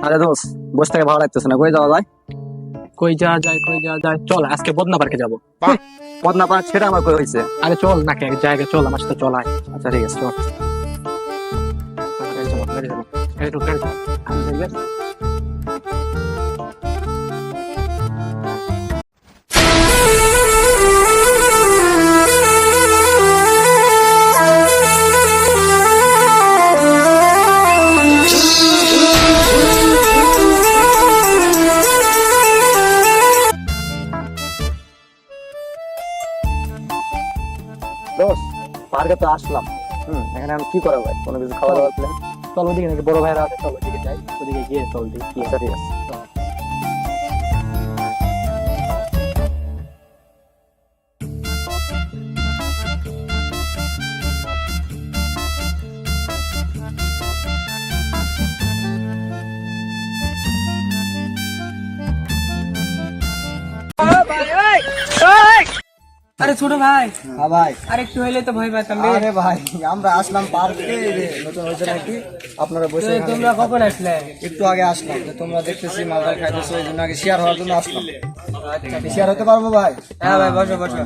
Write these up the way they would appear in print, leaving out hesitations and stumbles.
আরে দোস্ত, বসে থেকে ভালো লাগতেছে না, কই যাওয়া যায়? কই যাওয়া যায় চল আজকে বদনা পার্কে যাবো। পদ্মা পার্ক সেটা আমার কই হয়েছে। আরে চল নাকি এক জায়গায় চল, আমার সাথে চল আয়। আচ্ছা ঠিক আছে, চল। গাড়ি ঢোক, গাড়ি ঢোক। দোস্ত, পার্কে তো আসলাম। এখানে আমি কি করা ভাই? কোনো কিছু খাওয়া দাওয়ার প্ল্যান? চল ওদিকে নাকি বড় ভাইরা আছে, চল ওদিকে যাই, ওদিকে গিয়ে চল দেখি কি আচ্ছা ঠিক আছে। আরে ছোট ভাই, হ্যাঁ ভাই। আর একটু হইলে তো ভয় পেতাম। আরে ভাই, আমরা আসলাম পার্কে, নতুন হয়েছে নাকি, আপনারা বসে এখানে- তোমরা কখন আসলে? একটু আগে আসলাম, তো তোমরা দেখতেছি মালদা খাইতেছো, এই জন্য আগে শেয়ার হওয়ার জন্য আসলাম। শেয়ার হতে পারবো ভাই? হ্যাঁ ভাই, বসো বসো।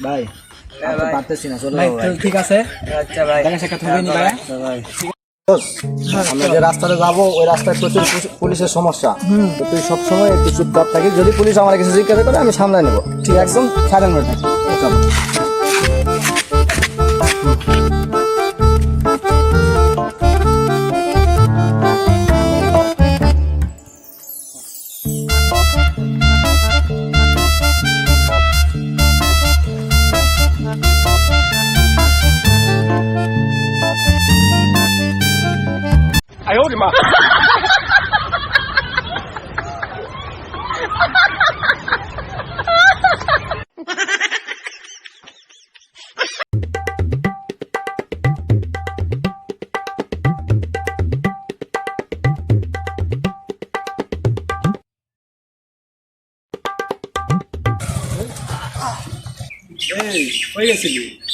ভাই হ্যাঁ ভাই। পারতেছি না, চলে ভাই যাবো ভাই। ঠিক আছে, আচ্ছা ভাই, দেখা সাক্ষাৎ হবে নি ভাই? ভাই আমরা যে রাস্তাতে যাবো, ওই রাস্তায় প্রচুর পুলিশের সমস্যা। তো তুই সবসময় একটু চুপচাপ থাকিস, যদি পুলিশ আমার কিছু জিজ্ঞাসা করে আমি সামলাই নেবো, ঠিক একদম সাইলেন্ট হয়ে থাকি।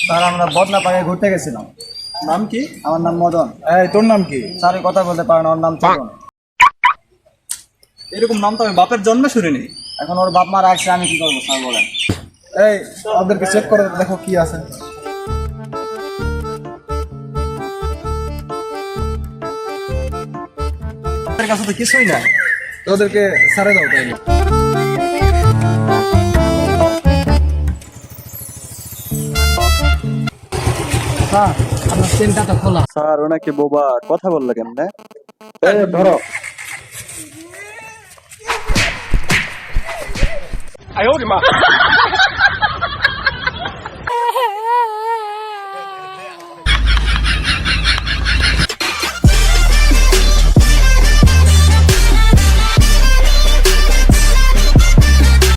স্যার, আমরা বদনা পাড়ে ঘুরতে গেছিলাম। নাম কি? আমার নাম মদন। এই তোর নাম কি? স্যার এই কথা বলতে পারে না, ওর নাম চন্দন। এরকম নাম তো আমি বাপের জন্মে শুনিনি। এখন ওর বাপ মা রাখছে, আমি কি করবো স্যার বলেন? এই ওদেরকে চেক করে দেখো কি আছে। ওদের কাছে তো কিছুই না, তো ওদেরকে ছাড়ে দাও তাইলে। স্যার আপনার চেনটা তো খোলা। স্যার ওনাকে বোবা কথা বললো কেন? ধরো।